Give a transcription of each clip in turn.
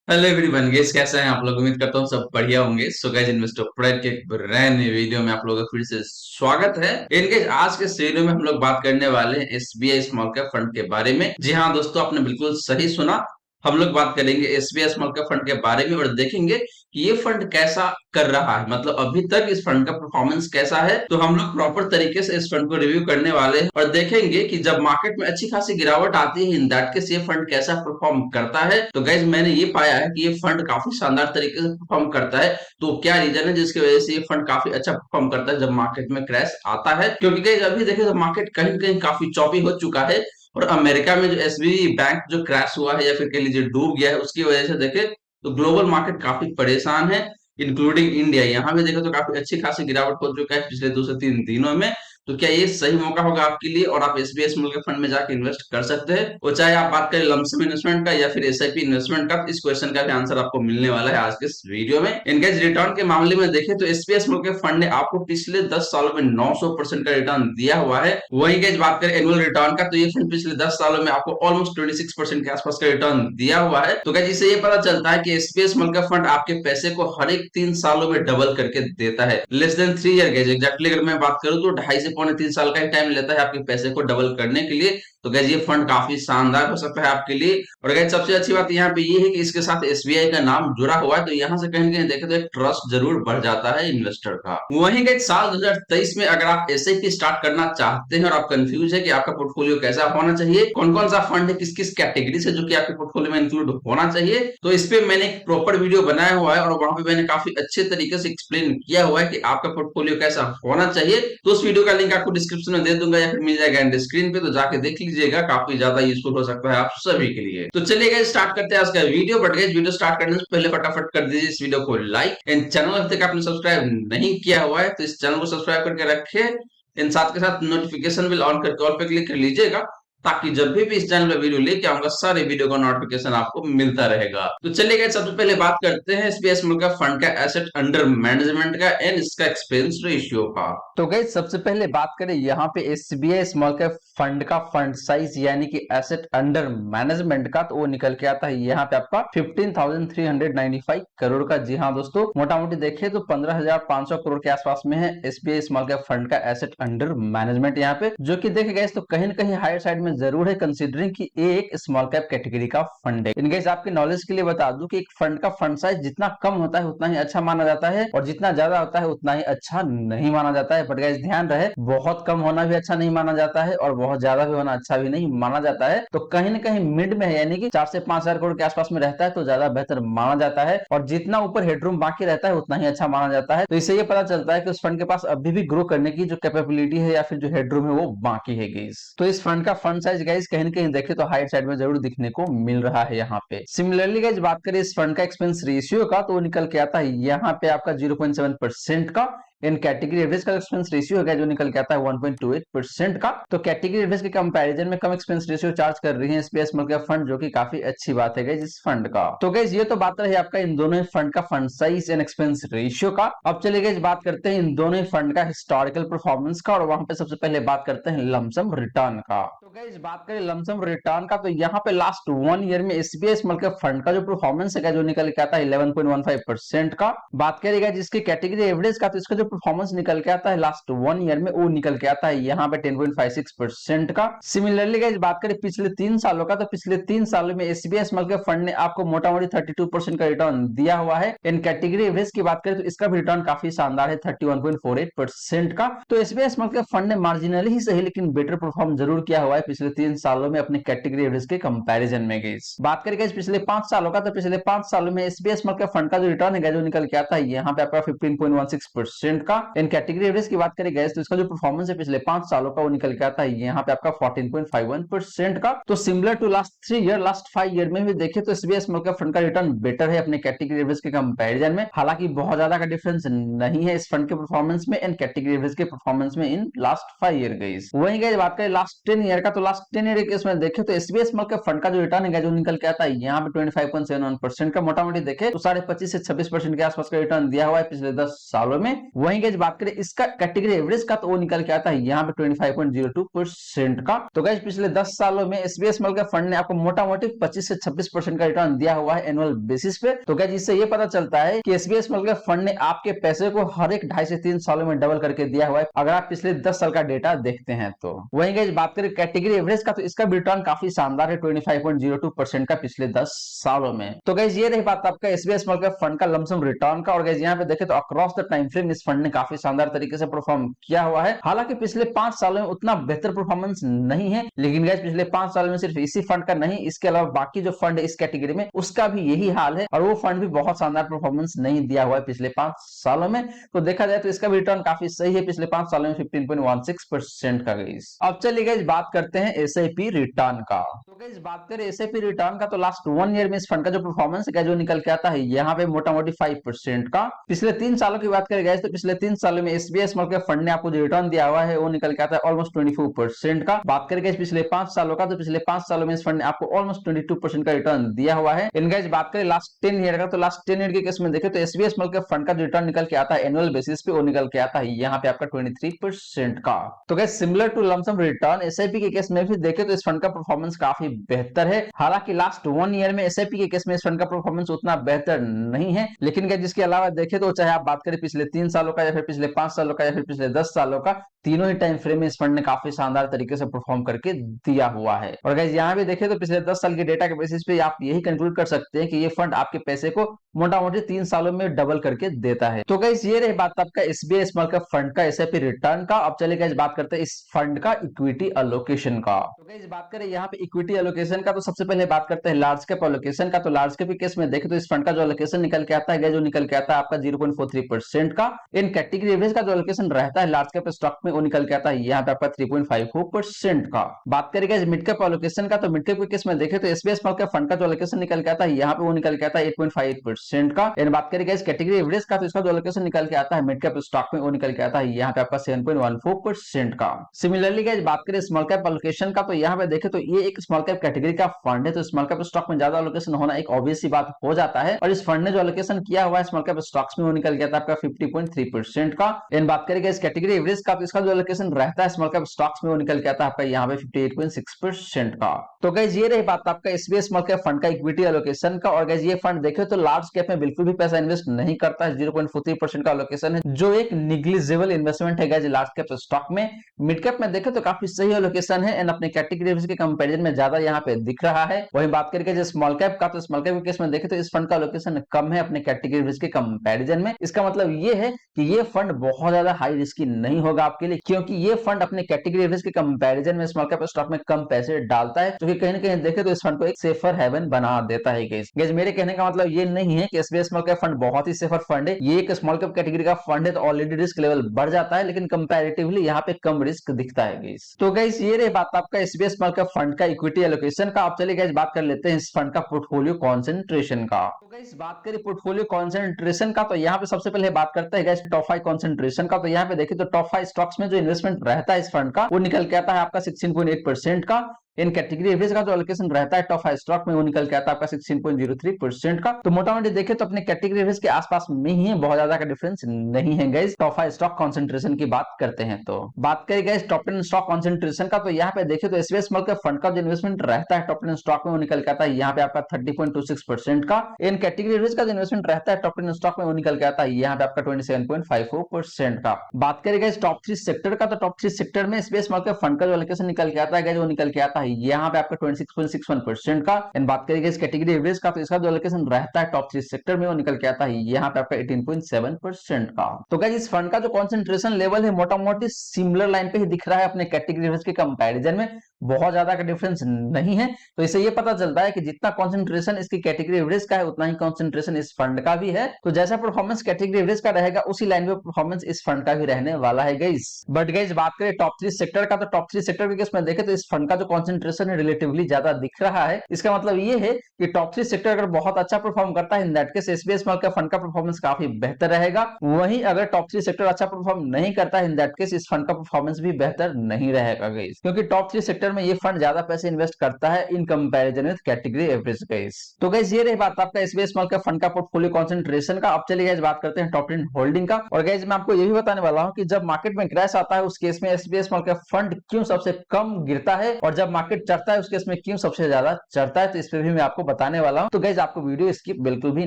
Hello everyone guess कैसे हैं आप लोग। उम्मीद करता हूँ सब बढ़िया होंगे। सो गाइस इन्वेस्टर प्रोडक्ट के एक ब्रांड न्यू वीडियो में आप लोगों का फिर से स्वागत है। इनके आज के इस वीडियो में हम लोग बात करने वाले हैं एसबीआई स्मॉल कैप फंड के बारे में। जी हाँ दोस्तों, आपने बिल्कुल सही सुना। हम लोग बात करेंगे एसबीआई स्मॉल कैप फंड के बारे में और देखेंगे कि ये फंड कैसा कर रहा है, मतलब अभी तक इस फंड का परफॉर्मेंस कैसा है। तो हम लोग प्रॉपर तरीके से इस फंड को रिव्यू करने वाले हैं और देखेंगे कि जब मार्केट में अच्छी खासी गिरावट आती है इन दैट केस ये फंड कैसा परफॉर्म करता है। तो गाइज मैंने ये पाया है कि ये फंड काफी शानदार तरीके से परफॉर्म करता है। तो क्या रीजन है जिसकी वजह से ये फंड काफी अच्छा परफॉर्म करता है जब मार्केट में क्रैश आता है? क्योंकि गाइज अभी देखें तो मार्केट कहीं न कहीं काफी चौपी हो चुका है और अमेरिका में जो एसबीआई बैंक जो क्रैश हुआ है या फिर कह लीजिए डूब गया है, उसकी वजह से देखें तो ग्लोबल मार्केट काफी परेशान है, इंक्लूडिंग इंडिया। यहाँ पे देखो तो काफी अच्छी खासी गिरावट हो चुका है पिछले 2 से 3 दिनों में। तो क्या ये सही मौका होगा आपके लिए और आप एसबीआई स्मॉल कैप फंड में जाके इन्वेस्ट कर सकते हैं? और चाहे आप बात करें लमसम इन्वेस्टमेंट का या फिर एसआईपी इन्वेस्टमेंट का, इस क्वेश्चन का भी आंसर आपको मिलने वाला है आज के इस वीडियो में। इनकेस रिटर्न के मामले में देखें तो एसबीआई स्मॉल कैप फंड ने आपको पिछले 10 सालों में 900% का रिटर्न दिया हुआ है। वहीं गाइस बात करें एनुअल रिटर्न का, तो ये फंड पिछले 10 सालों में आपको ऑलमोस्ट 26% के आसपास का रिटर्न दिया हुआ है। तो गाइस इससे ये पता चलता है कि एसबीआई स्मॉल कैप फंड आपके पैसे को हर एक 3 सालों में डबल करके देता है। Less than 3 year guys, exactly अगर मैं बात करूं तो 2.5 से 3 साल का ही टाइम लेता है आपके पैसे को डबल करने के लिए। तो गाइस ये फंड काफी शानदार हो सकता है आपके लिए। और गाइस सबसे अच्छी बात यहाँ पे ये है कि इसके साथ एसबीआई का नाम जुड़ा हुआ है, तो यहाँ से कहीं न कहीं देखें तो एक ट्रस्ट जरूर बढ़ जाता है इन्वेस्टर का। वहीं गाइस साल 2023 में अगर आप एसआईपी स्टार्ट करना चाहते हैं और आप कंफ्यूज है कि आपका पोर्टफोलियो कैसा होना चाहिए, कौन-कौन सा फंड है, किस-किस कैटेगरी से जो कि आपके पोर्टफोलियो में इंक्लूड होना चाहिए, तो इस पे मैंने एक प्रॉपर वीडियो बनाया हुआ है और वहां पे मैंने काफी अच्छे तरीके से एक्सप्लेन किया हुआ है कि आपका पोर्टफोलियो कैसा होना चाहिए। तो उस वीडियो का लिंक आपको डिस्क्रिप्शन में दे दूंगा या फिर मिल जाएगा एंड स्क्रीन पे, तो जाके देख लीजिएगा, काफी ज्यादा यूजफुल हो सकता है आप सभी के लिए। तो चलिए गाइस स्टार्ट करते हैं आज का video. But guys video start करने से पहले फटाफट कर दीजिए इस वीडियो को लाइक एंड चैनल अभी तक आपने सब्सक्राइब नहीं किया हुआ है तो इस चैनल को सब्सक्राइब करके रखे इन साथ के साथ नोटिफिकेशन बिल ऑन करके ऑल पे क्लिक कर लीजिएगा, ताकि जब भी इस चैनल पे वीडियो लेके आऊंगा सारे वीडियो का नोटिफिकेशन आपको मिलता रहेगा। तो चलिए गाइस सबसे पहले बात करते हैं एसबीआई स्मॉल कैप फंड का एसेट अंडर मैनेजमेंट का एंड इसका एक्सपेंस रेशियो का। तो गाइस सबसे पहले बात करें यहाँ पे एसबीआई स्मॉल कैप फंड का फंड साइज यानी कि एसेट अंडर मैनेजमेंट का, तो वो निकल के आता है यहाँ पे आपका 15,395 करोड़ का। जी हाँ दोस्तों, मोटा मोटी देखें तो 15,500 करोड़ के आसपास में है एसबीआई स्मॉल कैप फंड का एसेट अंडर मैनेजमेंट यहाँ पे, जो कि देखे गए तो कहीं ना कहीं हायर साइड में जरूर है, कंसीडरिंग कि ये एक स्मॉल कैप कैटेगरी का फंड है। इन केस आपके नॉलेज के लिए बता दूं कि एक फंड का फंड साइज जितना कम होता है उतना ही अच्छा माना जाता है और जितना ज्यादा होता है उतना ही अच्छा नहीं माना जाता है। बट गाइस ध्यान रहे, बहुत कम होना भी अच्छा नहीं माना जाता है और बहुत ज्यादा भी होना अच्छा भी नहीं माना जाता है। तो कहीं ना कहीं मिड में है, यानी कि 4 से 5 हजार करोड़ के आसपास में रहता है तो ज्यादा बेहतर माना जाता है और जितना ऊपर हेडरूम बाकी रहता है उतना ही अच्छा माना जाता है। तो इससे ये पता चलता है कि उस फंड के पास अभी भी ग्रो करने की जो कैपेबिलिटी है या फिर जो हेडरूम है वो बाकी है गाइस। तो इस फंड का फंड साइज गाइस कहीं ना कहीं देखे तो हाइट साइड में जरूर दिखने को मिल रहा है यहाँ पे। सिमिलरली गाइस बात करें इस फंड का एक्सपेंस रेशियो का, तो वो निकल के आता है यहाँ पे आपका 0.7% का। इन कैटेगरी एवरेज का एक्सपेंस रेशियो है जो निकल के आता है 1.28% का। तो कैटेगरी एवरेज के कंपैरिजन में कम एक्सपेंस रेशियो चार्ज कर रही है एसबीआई स्मॉल कैप फंड, जो कि काफी अच्छी बात है गाइस इस फंड का। तो गाइस ये तो बात रही आपका इन दोनों फंड का fund size and expense ratio का। अब चलिए गाइस बात करते हैं इन दोनों फंड का हिस्टोरिकल परफॉर्मेंस का और वहां पे सबसे पहले बात करते हैं लमसम रिटर्न का। तो गाइस बात करें लमसम रिटर्न का, तो यहाँ पे लास्ट 1 ईयर में एसबीआई स्मॉल कैप फंड का जो परफॉर्मेंस है जो निकल के आता है 11.15% का। बात करेगा जिसकी कैटेगरी एवरेज का, तो इसका जो परफॉर्मेंस निकल के आता है लास्ट 1 ईयर में वो निकल के आता है यहाँ पे 10.56% का। सिमिलरली गाइस बात करें पिछले 3 सालों का, तो पिछले 3 सालों में एसबीआई स्मॉल कैप फंड ने आपको मोटा मोटी 32% का रिटर्न दिया हुआ है। इन कैटेगरी एवरेज की बात करें तो इसका भी रिटर्न काफी शानदार है 31.48% का। तो एसबीआई स्मॉल कैप फंड ने मार्जिनली ही सही लेकिन बेटर परफॉर्म जरूर किया हुआ है पिछले 3 सालों में अपने कैटेगरी एवरेज के कंपैरिजन में गाइस। बात करें गाइस पिछले 5 सालों का, तो पिछले 5 सालों में एसबीआई स्मॉल कैप फंड का जो रिटर्न है जो निकल के आता है यहाँ पे आपका 15.16% का। इन कैटेगरी एवरेज की बात करें गैस तो इसका जो परफॉर्मेंस है पिछले 5 सालों का वो निकल के आता है यहाँ पे आपका 14.51% का। तो similar to last 3 year, last 5 year में भी देखे तो एसबीआई स्मॉल कैप फंड का रिटर्न बेटर है अपने कैटेगरी एवरेज के कंपैरिजन में। हालांकि बहुत ज्यादा का डिफरेंस नहीं है इस फंड के परफॉर्मेंस में एंड कैटेगरी एवरेज के परफॉर्मेंस में इन लास्ट 5 ईयर गाइस। वहीं गाइस बात करें लास्ट 10 ईयर का, तो लास्ट 10 ईयर के केस में देखे तो एसबीआई स्मॉल कैप फंड का जो रिटर्न है जो निकल के आता है यहाँ पे 25.71% का। मोटा मोटी देखे तो 25.5 से 26% के आसपास का रिटर्न दिया हुआ है पिछले 10 सालों में। वहीं गाइस बात करें इसका कैटेगरी एवरेज का तो वो निकल के आता है यहाँ पे 25.02% का। तो गाइस पिछले 10 सालों में एसबीआई स्मॉल कैप फंड ने आपको मोटा मोटी 25 से 26% का रिटर्न दिया हुआ है एनुअल बेसिस पे। तो गाइस इससे ये पता चलता है कि एसबीआई स्मॉल कैप फंड ने आपके पैसे को हर एक 2.5 से 3 सालों में डबल करके दिया हुआ है, अगर आप पिछले 10 साल का डेटा देखते हैं तो। वहीं गाइस बात करें कैटेगरी एवरेज का तो इसका भी रिटर्न काफी शानदार है 25.02% का पिछले 10 सालों में। तो गाइस ये रही बात आपका एसबीआई स्मॉल कैप फंड का लमसम रिटर्न का। और गाइस यहाँ पे देखें तो अक्रॉस द टाइम फ्रेम इस फंड ने काफी शानदार तरीके से परफॉर्म किया हुआ है। हालांकि पिछले 5 सालों में उतना बेहतर परफॉर्मेंस नहीं है, लेकिन गाइस पिछले 5 सालों में सिर्फ इसी फंड का नहीं, इसके अलावा बाकी जो फंड है इस कैटेगरी में उसका भी यही हाल है, और वो फंड भी बहुत शानदार परफॉर्मेंस नहीं दिया हुआ है पिछले 5 सालों में। तो देखा जाए तो इसका भी रिटर्न काफी सही है पिछले 5 सालों में 15.16% का गाइस। अब चलिए गाइस बात करते हैं एसआईपी रिटर्न का। तो गाइस बात करें एसआईपी रिटर्न का तो लास्ट 1 ईयर में इस फंड का जो परफॉर्मेंस है जो निकल के आता है यहाँ पे मोटा मोटी 5% का। पिछले 3 सालों की बात करें गाइस तो पिछले 3 सालों में एसबीआई स्मॉल कैप फंड ने आपको जो रिटर्न दिया हुआ है वो निकल के आता है ऑलमोस्ट 24% का। बात करें गाइस पिछले 5 सालों का तो पिछले 5 सालों में इस फंड ने आपको ऑलमोस्ट 22% का रिटर्न दिया हुआ है। इन गाइस बात करें लास्ट 10 ईयर का तो लास्ट 10 ईयर के केस में देखें तो एसबीआई स्मॉल कैप फंड का जो रिटर्न निकल के आता है एनुअल बेसिस पे वो निकल के आता है यहाँ पे आपका 23% का। तो guys similar to lumpsum return SIP के केस में भी देखें तो इस फंड का परफॉर्मेंस काफी बेहतर है। हालांकि लास्ट 1 ईयर में एसआईपी के केस में इस फंड का परफॉर्मेंस उतना बेहतर नहीं है, लेकिन गाइस जिसके अलावा देखें तो चाहे आप बात करें पिछले 3 सालों का या फिर पिछले 5 सालों का या फिर पिछले 10 सालों का, तीनों ही टाइम फ्रेम में इस फंड ने काफी शानदार तरीके से परफॉर्म करके दिया हुआ है। और गाइस यहाँ भी देखें तो पिछले 10 साल के डेटा के बेसिस पे आप यही कंक्लूड कर सकते हैं कि ये फंड आपके पैसे को मोटा मोटी 3 सालों में डबल करके देता है। तो गाइस ये रही बात आपका एसबीआई स्मॉल कैप फंड का एसआईपी रिटर्न का। अब चलिए गाइस बात करते हैं इस फंड का इक्विटी एलोकेशन का। तो गाइस बात करें यहाँ पे इक्विटी एलोकेशन का तो सबसे पहले बात करते हैं लार्ज कैप एलोकेशन का। तो लार्ज कैप के केस में देखें तो इस फंड का जो एलोकेशन निकल के आता है जो निकल के आता है आपका 0.43% का। इन कैटेगरी एवरेज का जो एलोकेशन रहता है लार्ज कैप स्टॉक में वो निकल के आता है यहाँ पे आपका 3.54% का। बात करेंगे मिड कैप एलोकेशन का तो मिड कैप के केस में देखें तो एसबीआई स्मॉल कैप फंड का जो एलोकेशन निकल के आता है यहाँ पे वो निकल के आता है 8.58% का। इन बात करेंगे इस कैटेगरी एवरेज का तो इसका जो एलोकेशन निकल के आता है मिड कैप स्टॉक में वो निकल के आता है यहाँ पे आपका 7.14% का। सिमिलरली गाइस बात करें स्मॉल कैप एलोकेशन का तो यहाँ पे देखें तो ये एक स्मॉल कैप कैटेगरी का फंड है, तो स्मॉल कैप स्टॉक में ज्यादा एलोकेशन होना एक ऑब्वियस सी बात हो जाता है। और इस फंड ने जो एलोकेशन किया हुआ है स्मॉल कैप स्टॉक्स में वो निकल गया था आपका 50.3% का। इन बात करेंगे इस कैटेगरी एवरेज का तो इसका जो एलोकेशन रहता है स्मॉल कैप स्टॉक्स में वो निकल गया था आपका यहाँ पे 58.6% का। तो गाइस ये रही बात आपका एसबीआई स्मॉल कैप फंड का इक्विटी एलोकेशन का। और गाइस ये फंड देखे तो लार्ज कैप में बिल्कुल भी पैसा इन्वेस्ट नहीं करता है, 0.43% का एलोकेशन है जो एक निग्लिजिबल इन्वेस्टमेंट है गाइस लार्ज कैप स्टॉक में। मिड कैप में देखे तो काफी सही एलोकेशन है एंड अपने कैटेगरी एवरेज के कंपैरिजन में ज्यादा यहाँ पे दिख रहा है। वहीं बात करके जो स्मॉल कैप का तो स्मॉल कैप के केस में देखे तो इस फंड का एलोकेशन कम है अपने कैटेगरी एवरेज के कंपैरिजन में। इसका मतलब ये है कि ये फंड बहुत ज्यादा हाई रिस्की नहीं होगा आपके लिए, क्योंकि ये फंड अपने कैटेगरी एवरेज के कंपैरिजन में स्मॉल कैप स्टॉक में कम पैसे डालता है, जो कि कहीं ना कहीं देखे तो इस फंड को एक सेफर हेवन बना देता है गाइस। मेरे कहने का मतलब ये नहीं है कि एसबीआई स्मॉल कैप फंड बहुत ही सेफर फंड है, ये एक स्मॉल कैप कैटेगरी का फंड है तो ऑलरेडी रिस्क लेवल बढ़ जाता है, लेकिन कंपैरेटिवली यहाँ पे कम रिस्क दिखता है गाइस। तो गाइस ये रही बात आपका एसबीआई स्मॉल कैप फंड का इक्विटी एलोकेशन का। अब चलिए गाइस बात कर लेते हैं इस फंड का पोर्टफोलियो कॉन्सेंट्रेशन का। तो गाइस बात करें पोर्टफोलियो कॉन्सेंट्रेशन का तो यहाँ पे सबसे पहले बात करते हैं गाइस टॉप 5 कॉन्सेंट्रेशन का। तो यहाँ पे देखिए तो टॉप 5 स्टॉक्स में जो इन्वेस्टमेंट रहता है इस फंड का वो निकल के आता है आपका 16.8% का। इन कैटेगरी एवरेज का जो एलोकेशन रहता है टॉप 5 स्टॉक में वो निकल के आता है आपका 16.03% का। तो मोटा मोटी देखे तो अपने कैटेगरी एवरेज के आसपास में ही है, बहुत ज्यादा का डिफरेंस नहीं है गाइस। टॉप 5 स्टॉक कॉन्सेंट्रेशन की बात करते हैं तो बात करें गाइस टॉप 10 स्टॉक कॉन्सेंट्रेशन का। तो यहाँ पे देखे तो एसबीआई स्मॉल कैप फंड का जो इन्वेस्टमेंट रहता है टॉप 10 स्टॉक में वो निकल के आता है यहाँ पे आपका 30.26% का। इन कैटेगरी एवरेज का जो इन्वेस्टमेंट रहता है टॉप 10 स्टॉक में वो निकल के आता है यहाँ पे आपका 27.54% का। बात करें गाइस टॉप 3 सेक्टर का तो टॉप 3 सेक्टर में एसबीआई स्मॉल कैप फंड का जो एलोकेशन निकल के आता है वो निकल के आता है यहाँ पे आपका 26.61% का। एंड बात करेंगे इस कैटेगरी एवरेज का तो इसका जो एलोकेशन रहता है टॉप 3 सेक्टर में वो निकल के आता है यहाँ पे आपका 18.7% का। तो गाइस इस फंड का जो कंसंट्रेशन लेवल है मोटा मोटी सिमिलर लाइन पे ही दिख रहा है अपने कैटेगरी एवरेज के कंपैरिजन में, बहुत ज्यादा का डिफरेंस नहीं है। तो इससे ये पता चलता है कि जितना कंसंट्रेशन इसकी कैटेगरी एवरेज का है उतना ही कंसंट्रेशन इस फंड का भी है। तो जैसा परफॉर्मेंस कैटेगरी एवरेज का रहेगा उसी लाइन पे परफॉर्मेंस इस फंड का भी रहने वाला है गाइस। बट गाइस बात करें टॉप 3 सेक्टर का तो टॉप 3 सेक्टर के केस में देखें तो इस फंड का जो कंसंट्रेशन है रिलेटिवली ज्यादा दिख रहा है। इसका मतलब ये है कि टॉप 3 सेक्टर अगर बहुत अच्छा परफॉर्म करता है in that case SBI small cap fund का परफॉर्मेंस काफी बेहतर रहेगा। वहीं अगर टॉप 3 सेक्टर अच्छा परफॉर्म नहीं करता है इन दैट केस इस फंड का परफॉर्मेंस भी बेहतर नहीं रहेगा गाइस, क्योंकि टॉप 3 सेक्टर सेक्टर में ये फंड ज्यादा पैसे इन्वेस्ट करता है in comparison with category average guys. तो गाइस ये रही बात आपका एसबीआई स्मॉल कैप फंड का पोर्टफोलियो कंसंट्रेशन का। अब चलिए गाइस बात करते हैं टॉप 10 होल्डिंग का। और गाइस मैं आपको ये भी बताने वाला हूं कि जब मार्केट में क्रैश आता है उस केस में एसबीआई स्मॉल कैप फंड क्यों सबसे कम गिरता है, और जब मार्केट चढ़ता है उस केस में क्यों सबसे ज्यादा चढ़ता है, तो इस पे भी मैं आपको बताने वाला हूं। तो गाइस आपको वीडियो स्किप बिल्कुल भी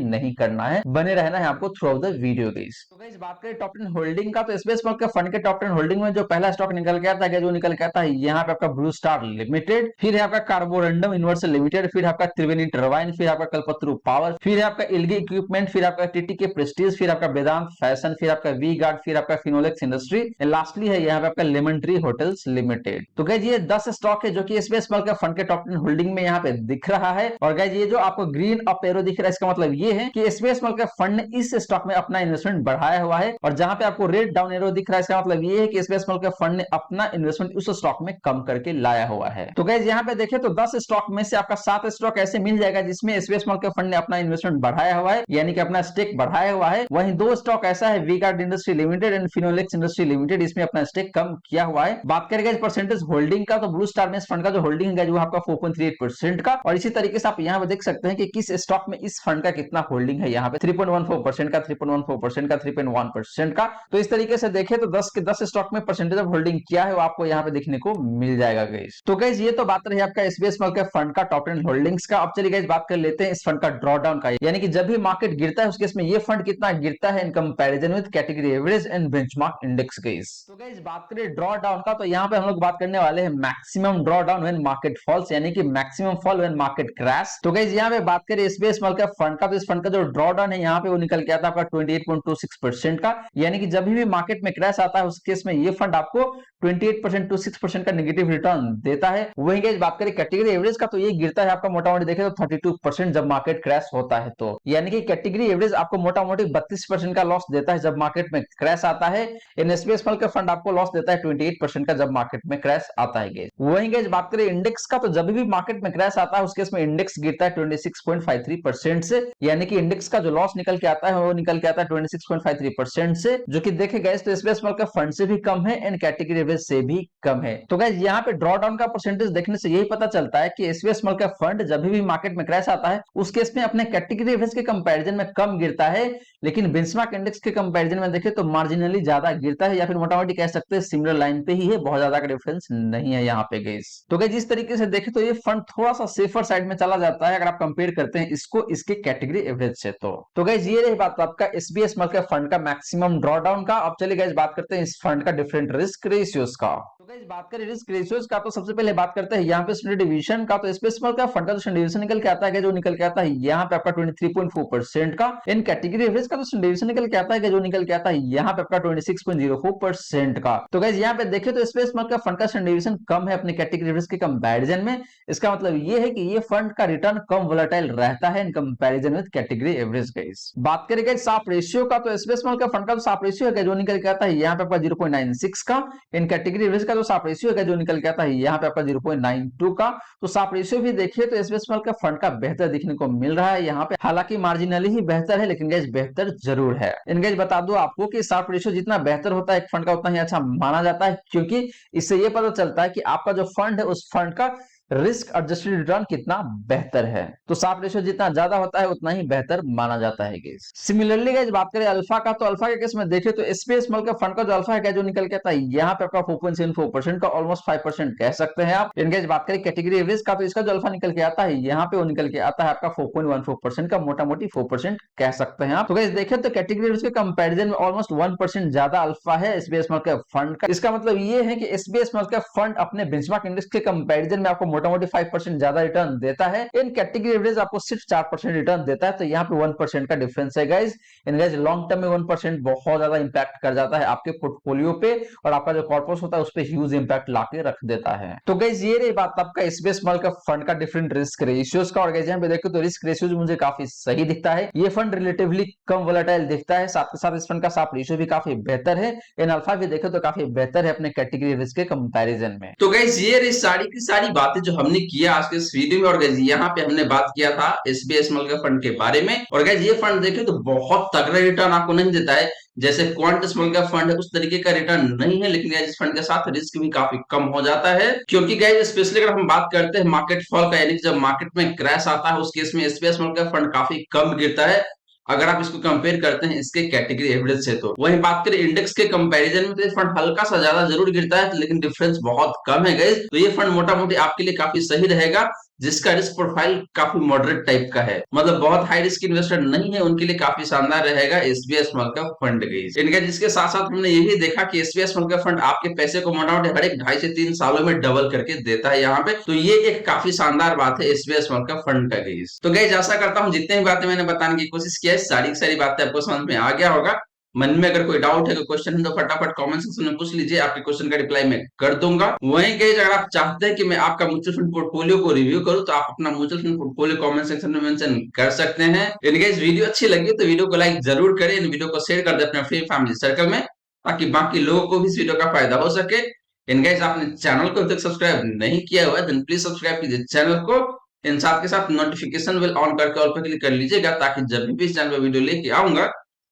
नहीं करना है, बने रहना है आपको through out the video guys. तो गाइस बात करें टॉप 10 होल्डिंग का, तो एसबीआई स्मॉल कैप फंड के टॉप 10 होल्डिंग में जो पहला स्टॉक निकल के आता है, जो निकल के आता है यहाँ पे आपका ब्लू स्टार लिमिटेड, फिर है आपका कार्बोरंडम यूनिवर्सल लिमिटेड, फिर आपका त्रिवेणी टर्बाइन, फिर आपका कल्पतरु पावर, फिर है आपका इल्गी इक्विपमेंट, फिर आपका टीटीके प्रेस्टीज, फिर आपका वेदांत फैशन, फिर आपका वी गार्ड, फिर आपका फिनोलेक्स इंडस्ट्री, लास्टली है यहाँ पे आपका लेमन ट्री होटल्स लिमिटेड। तो गाइस ये 10 स्टॉक है जो कि एसबीआई स्मॉल कैप फंड के टॉप 10 होल्डिंग में यहाँ पे दिख रहा है। और गाइस ये जो आपको ग्रीन अप एरो दिख रहा है, इसका मतलब ये है कि एसबीआई स्मॉल कैप फंड ने इस स्टॉक में अपना इन्वेस्टमेंट बढ़ाया हुआ है। और जहां पे आपको रेड डाउन एरो दिख रहा है, इसका मतलब ये है कि एसबीआई स्मॉल कैप फंड ने अपना इन्वेस्टमेंट उस स्टॉक में कम करके लाया हुआ है। तो गाइस यहाँ पे देखें तो 10 स्टॉक में से आपका 7 स्टॉक ऐसे मिल जाएगा जिसमें एसबीआई स्मॉल कैप फंड ने अपना इन्वेस्टमेंट बढ़ाया हुआ है, यानी कि अपना स्टेक बढ़ाया हुआ है। वहीं 2 स्टॉक ऐसा है V Guard industry limited and Finolex industry limited, इसमें अपना स्टेक कम किया हुआ है। बात करेंगे परसेंटेज होल्डिंग का, तो ब्लू स्टार में फंड का जो होल्डिंग है वो आपका 4.38% का। और इसी तरीके से आप यहाँ पे देख सकते हैं कि किस स्टॉक में इस फंड का कितना होल्डिंग है, यहाँ पे 3.14% का, 3.14% का, 3.1% का। तो इस तरीके से देखें तो 10 के 10 स्टॉक में परसेंटेज ऑफ होल्डिंग क्या है वो आपको यहाँ पे देखने को मिल जाएगा गाइस। तो गाइस ये तो बात रही आपका एसबीआई स्मॉल कैप फंड का टॉप 10 होल्डिंग्स का। अब चलिए गाइस बात कर लेते हैं इस फंड का ड्रॉ डाउन का, यानी कि जब भी मार्केट गिरता है उस केस में ये फंड कितना गिरता है in comparison with category average and benchmark index guys. तो गाइस बात करें ड्रॉ डाउन का, तो यहाँ पे हम लोग बात करने वाले हैं maximum drawdown when market falls, यानी कि maximum fall when market crash. तो गाइस यहाँ पे बात करें एसबीआई स्मॉल कैप फंड का, तो इस फंड का जो ड्रॉ डाउन है यहाँ पे वो निकल के आता है आपका 28.26% का, यानी कि जब भी मार्केट में क्रैश आता है उस केस में ये फंड आपको 28% टू 6% का नेगेटिव रिटर्न देता है। वहीं गाइस बात करें कैटेगरी एवरेज का, तो ये गिरता है आपका मोटा मोटी देखें तो 32% जब मार्केट क्रैश होता है, तो यानी कि कैटेगरी एवरेज आपको मोटा मोटी 32% का लॉस देता है जब मार्केट में क्रैश आता है। एसबीआई स्मॉल कैप फंड आपको लॉस देता है 28% का जब मार्केट में क्रैश आता है गाइस। वहीं गाइस बात करें इंडेक्स का, तो जब भी मार्केट में क्रैश आता है उस केस में इंडेक्स गिरता है 26.53% से, यानी कि इंडेक्स का जो लॉस निकल के आता है वो निकल के आता है 26.53% से, जो कि देखे गाइस तो एसबीआई स्मॉल कैप फंड से भी कम है एंड कैटेगरी एवरेज से भी कम है। तो गाइस यहाँ पे ड्रॉ डाउन का परसेंटेज देखने से यही पता चलता है कि एसबीआई स्मॉल कैप फंड जब भी मार्केट में क्रैश आता है उस केस में अपने कैटेगरी एवरेज के कंपैरिजन में कम गिरता है, लेकिन बेंचमार्क इंडेक्स के कंपैरिजन में देखें तो मार्जिनली ज्यादा गिरता है, या फिर मोटामोटी कह सकते हैं सिमिलर लाइन पे ही है, बहुत ज्यादा का डिफरेंस नहीं है यहाँ पे गाइस। तो गाइस जिस तरीके से देखें तो ये फंड थोड़ा सा सेफर साइड में चला जाता है अगर आप कंपेयर करते हैं इसको इसके कैटेगरी एवरेज से। तो गाइस ये रही बात आपका एसबीआई स्मॉल कैप फंड का मैक्सिमम ड्रॉ डाउन का। अब चलिए गाइस बात करते हैं इस फंड का डिफरेंट रिस्क रेशियोज का। तो गाइस बात करें रिस्क रेशियोज का, तो सबसे पहले बात करते हैं यहाँ पे स्टैंडर्ड डिवीजन का। तो एसबीआई स्मॉल कैप फंड का जो स्टैंडर्ड डिवीजन निकल के आता है जो निकल के आता है यहाँ पे आपका 23.4% का। इन कैटेगरी एवरेज का जो स्टैंडर्ड डिवीजन निकल के आता है जो निकल के आता है यहाँ पे आपका 26.04% का। तो गाइस यहाँ पे देखें तो एसबीआई स्मॉल कैप फंड का स्टैंडर्ड डिवीजन कम है अपने कैटेगरी एवरेज के कंपैरिजन में। इसका मतलब ये है कि ये फंड का रिटर्न कम वोलेटाइल रहता है in comparison with category average guys. बात करें साफ रेशियो का, तो एसबीआई स्मॉल कैप फंड का जो साफ रेशियो है जो निकल के आता है यहाँ पे आपका 0.96 का। इन कैटेगरी एवरेज का जो साफ रेशियो है जो निकल के आता है यहाँ पे आपका 0.92 का। तो साफ रेशियो भी देखिए तो एसबीआई स्मॉल कैप फंड का बेहतर दिखने को मिल रहा है यहाँ पे, हालांकि मार्जिनली ही बेहतर है लेकिन गाइस बेहतर जरूर है। इन गाइस बता दूं आपको कि साफ रेशियो जितना बेहतर होता है एक फंड का उतना ही अच्छा माना जाता है, क्योंकि इससे ये पता चलता है कि आपका जो फंड है उस फंड का रिस्क एडजस्टेड रिटर्न कितना बेहतर है। तो साफ रेशियो जितना ज्यादा होता है उतना ही बेहतर माना जाता है गाइस। सिमिलरली गाइस बात करें अल्फा का, तो अल्फा के केस में देखें तो एसबीआई स्मॉल कैप फंड का जो अल्फा है जो निकल के आता है यहाँ पे आपका 4.74% का, ऑलमोस्ट 5% कह सकते हैं आप। इन गाइस बात करें कैटेगरी एवरेज का, तो इसका जो अल्फा निकल के आता है यहाँ पे वो निकल के आता है आपका 4.14% का, मोटा मोटी 4% कह सकते हैं आप। तो गाइस देखें तो कैटेगरी एवरेज के कंपैरिजन में ऑलमोस्ट 1% ज्यादा अल्फा है एसबीआई स्मॉल कैप फंड का। इसका मतलब ये है कि एसबीआई स्मॉल कैप फंड अपने बेंचमार्क इंडेक्स के कंपैरिजन में आपको मोटा मोटी 5% ज्यादा रिटर्न देता है। इन कैटेगरी एवरेज आपको सिर्फ 4% रिटर्न देता है, तो यहाँ पे 1% का डिफरेंस है गाइस। इन गाइस लॉन्ग टर्म में 1% बहुत ज्यादा इंपैक्ट कर जाता है आपके पोर्टफोलियो पे, और आपका जो कॉर्पस होता है उस पे ह्यूज इंपैक्ट लाके रख देता है। तो गाइस ये रही बात आपका एसबीआई स्मॉल कैप फंड का डिफरेंट रिस्क रेशियोज का। और गाइस यहाँ पे देखो तो रिस्क रेशियोज मुझे काफी सही दिखता है, ये फंड रिलेटिवली कम वोलेटाइल दिखता है, साथ के साथ इस फंड का साफ रेशियो भी काफी बेहतर है। इन अल्फा भी देखो तो काफी बेहतर है अपने कैटेगरी रिस्क के कंपैरिजन में। तो गाइस ये रही सारी की सारी बातें जो हमने किया आज के इस वीडियो में। और गाइस यहाँ पे हमने बात किया था एसबीआई स्मॉल कैप फंड के बारे में। और गाइस ये फंड देखें तो बहुत तगड़ा रिटर्न आपको नहीं देता है, जैसे क्वांट स्मॉल कैप फंड है उस तरीके का रिटर्न नहीं है, लेकिन गाइस इस फंड के साथ रिस्क भी काफी कम हो जाता है। क्योंकि गाइस स्पेशली अगर हम बात करते हैं मार्केट फॉल का, यानी कि जब मार्केट में क्रैश आता है उस केस में एसबीआई स्मॉल कैप फंड काफी कम गिरता है, अगर आप इसको कंपेयर करते हैं इसके कैटेगरी एवरेज से। तो वहीं बात करें इंडेक्स के कंपैरिजन में तो ये फंड हल्का सा ज्यादा जरूर गिरता है, लेकिन डिफरेंस बहुत कम है गाइस। तो ये फंड मोटा मोटी आपके लिए काफी सही रहेगा, जिसका रिस्क प्रोफाइल काफी मॉडरेट टाइप का है, मतलब बहुत हाई रिस्क इन्वेस्टर नहीं है, उनके लिए काफी शानदार रहेगा SBI small cap fund guys. इनका जिसके साथ साथ हमने ये भी देखा कि एसबीआई स्मॉल कैप फंड आपके पैसे को मोटा मोटी हर एक 2.5 से 3 सालों में डबल करके देता है यहाँ पे। तो ये एक काफी शानदार बात है एसबीआई स्मॉल कैप फंड का गाइस। तो गाइस आशा करता हूँ जितने भी बातें मैंने बताने की कोशिश की है सारी की सारी बातें आपको समझ में आ गया होगा। मन में अगर कोई डाउट है, कोई क्वेश्चन है तो फटाफट कमेंट सेक्शन में पूछ लीजिए, आपके क्वेश्चन का रिप्लाई मैं कर दूंगा। वहीं गाइस अगर आप चाहते हैं कि मैं आपका म्यूचुअल फंड पोर्टफोलियो को रिव्यू करूं तो आप अपना mutual fund portfolio comment section में मेंशन कर सकते हैं। इन गाइस वीडियो अच्छी लगी तो वीडियो को लाइक जरूर करें, इन वीडियो को शेयर कर दें अपने फ्रेंड फैमिली सर्कल में, ताकि बाकी लोगों को भी इस वीडियो का फायदा हो सके। इन गाइस आपने चैनल को अभी तक सब्सक्राइब नहीं किया हुआ है देन प्लीज सब्सक्राइब कीजिए चैनल को। इन साथ के साथ नोटिफिकेशन बेल ऑन करके ऑल पर क्लिक कर लीजिएगा, ताकि जब भी इस चैनल पर वीडियो लेके आऊंगा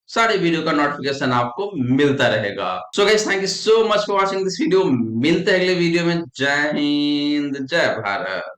सारे वीडियो का नोटिफिकेशन आपको मिलता रहेगा। So guys thank you so much for watching this video. मिलते हैं अगले वीडियो में। जय हिंद जय भारत।